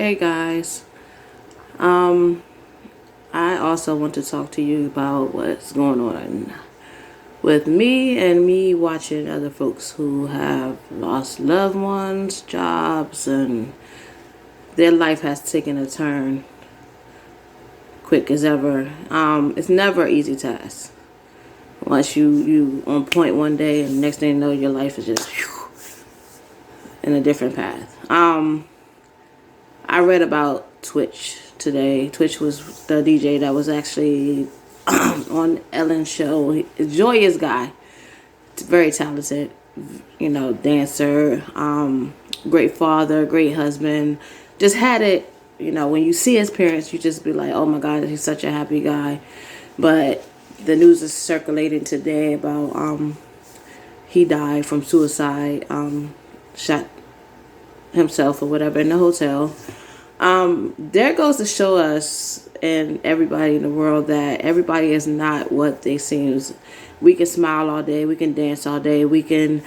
Hey guys, um, I also want to talk to you about what's going on with me watching other folks who have lost loved ones, jobs, and their life has taken a turn quick as ever. It's never an easy task. Once you on point one day and next thing you know your life is just in a different path. I read about Twitch today. Twitch was the DJ that was actually on Ellen's show. Joyous guy, very talented, dancer, great father, great husband. Just had it. When you see his parents, you just be like, oh my God, he's such a happy guy. But the news is circulating today about he died from suicide, shot himself or whatever in the hotel. There goes to show us and everybody in the world that everybody is not what they seem. We can smile all day, we can dance all day, we can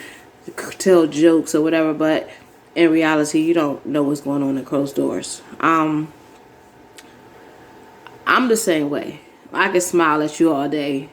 tell jokes or whatever, but in reality, you don't know what's going on in closed doors. I'm the same way. I can smile at you all day,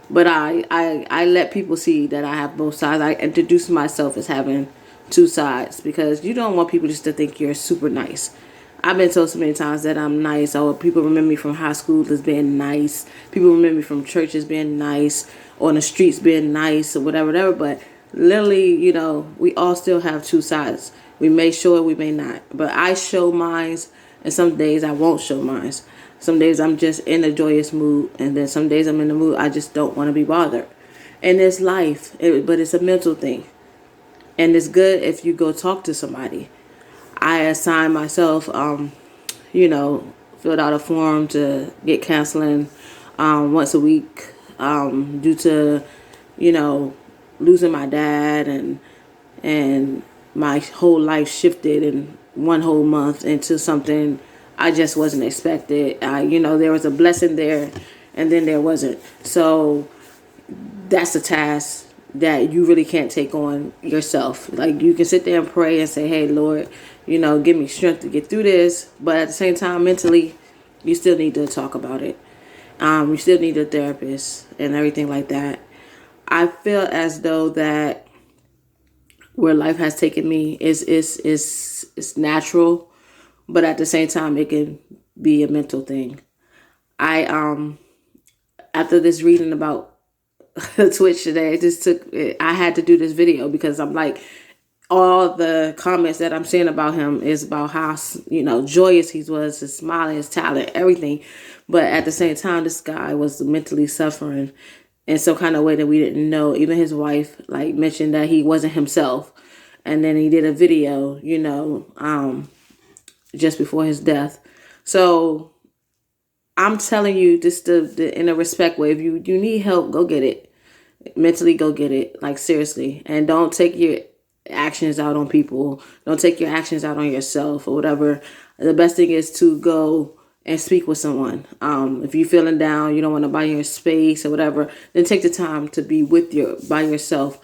but I let people see that I have both sides. I introduce myself as having two sides because you don't want people just to think you're super nice. I've been told so many times that I'm nice, or people remember me from high school as being nice. People remember me from church as being nice, or on the streets being nice, or whatever. But literally, we all still have two sides. We may show it, we may not. But I show mine, and some days I won't show mine. Some days I'm just in a joyous mood, and then some days I'm in the mood I just don't want to be bothered. And it's life, but it's a mental thing. And it's good if you go talk to somebody. I assigned myself, filled out a form to get counseling once a week due to, losing my dad and my whole life shifted in one whole month into something I just wasn't expected. There was a blessing there and then there wasn't. So that's a task that you really can't take on yourself. Like, you can sit there and pray and say, hey, Lord, give me strength to get through this. But at the same time, mentally, you still need to talk about it. You still need a therapist and everything like that. I feel as though that where life has taken me is natural, but at the same time, it can be a mental thing. I after this reading about Twitch today, I had to do this video because I'm like, all the comments that I'm seeing about him is about how, joyous he was, his smiling, his talent, everything. But at the same time, this guy was mentally suffering in some kind of way that we didn't know. Even his wife, mentioned that he wasn't himself. And then he did a video, just before his death. So I'm telling you, just in a respect way, if you need help, go get it. Mentally, go get it. Like, seriously. And don't take your actions out on people. Don't take your actions out on yourself or whatever. The best thing is to go and speak with someone. If you're feeling down, you don't want to buy your space or whatever, then take the time to be by yourself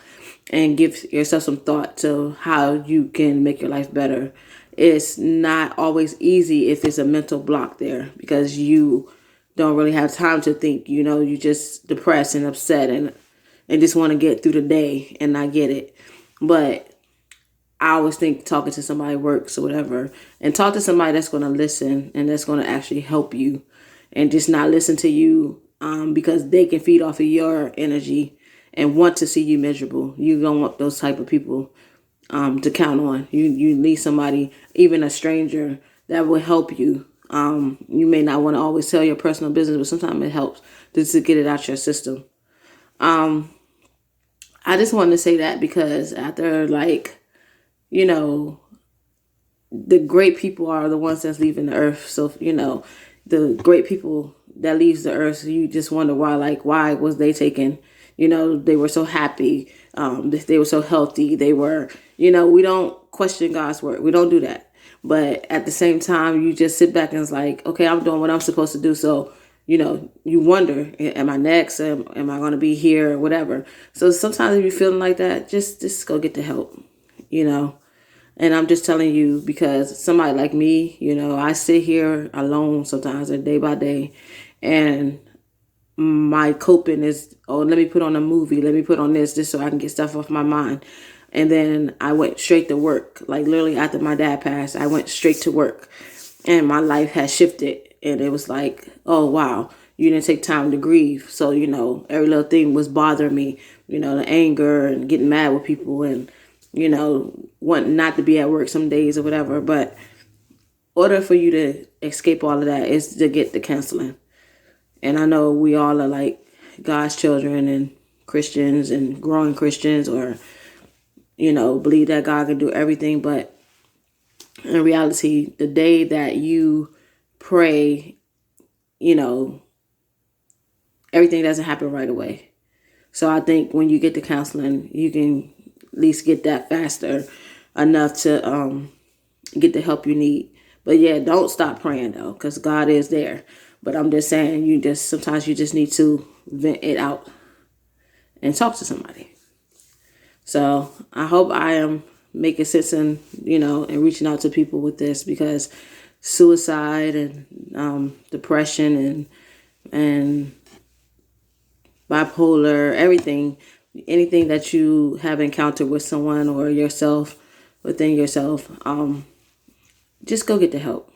and give yourself some thought to how you can make your life better. It's not always easy if it's a mental block there because you don't really have time to think. You just depressed and upset and just want to get through the day, and I get it. But I always think talking to somebody works or whatever. And talk to somebody that's going to listen and that's going to actually help you and just not listen to you because they can feed off of your energy and want to see you miserable. You don't want those type of people to count on. You need somebody, even a stranger, that will help you. You may not want to always tell your personal business, but sometimes it helps just to get it out your system. I just wanted to say that because after, the great people are the ones that's leaving the earth. So, the great people that leaves the earth, you just wonder why was they taken? They were so happy. They were so healthy. They were, we don't question God's word. We don't do that. But at the same time, you just sit back and it's like, okay, I'm doing what I'm supposed to do. So, you wonder, am I next? Am I going to be here or whatever? So sometimes if you're feeling like that, just go get the help, And I'm just telling you because somebody like me, I sit here alone sometimes, day by day, and my coping is, oh, let me put on a movie, let me put on this, just so I can get stuff off my mind. And then I went straight to work. Like literally after my dad passed, I went straight to work, and my life has shifted. And it was like, oh wow, you didn't take time to grieve. So every little thing was bothering me. The anger and getting mad with people, and wanting not to be at work some days or whatever. But in order for you to escape all of that is to get the counseling. And I know we all are like God's children and Christians and growing Christians, or, believe that God can do everything. But in reality, the day that you pray, everything doesn't happen right away. So I think when you get the counseling, you can at least get that faster enough to get the help you need. But yeah, don't stop praying though, because God is there. But I'm just saying, sometimes you just need to vent it out and talk to somebody. So I hope I am making sense and reaching out to people with this, because suicide and depression and bipolar, anything that you have encountered with someone or yourself, within yourself, just go get the help.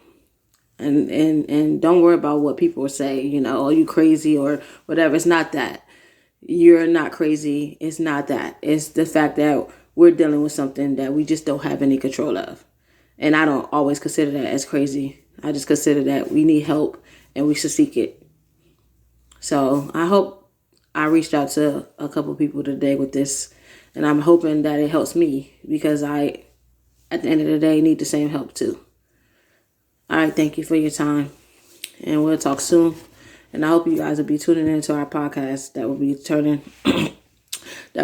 And don't worry about what people say, oh, you crazy or whatever. It's not that. You're not crazy. It's not that. It's the fact that we're dealing with something that we just don't have any control of. And I don't always consider that as crazy. I just consider that we need help and we should seek it. So I hope I reached out to a couple people today with this, and I'm hoping that it helps me, because I, at the end of the day, need the same help too. All right, thank you for your time, and we'll talk soon. And I hope you guys will be tuning into our podcast that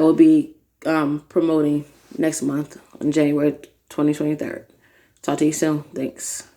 will be promoting next month on January 2023. Talk to you soon. Thanks.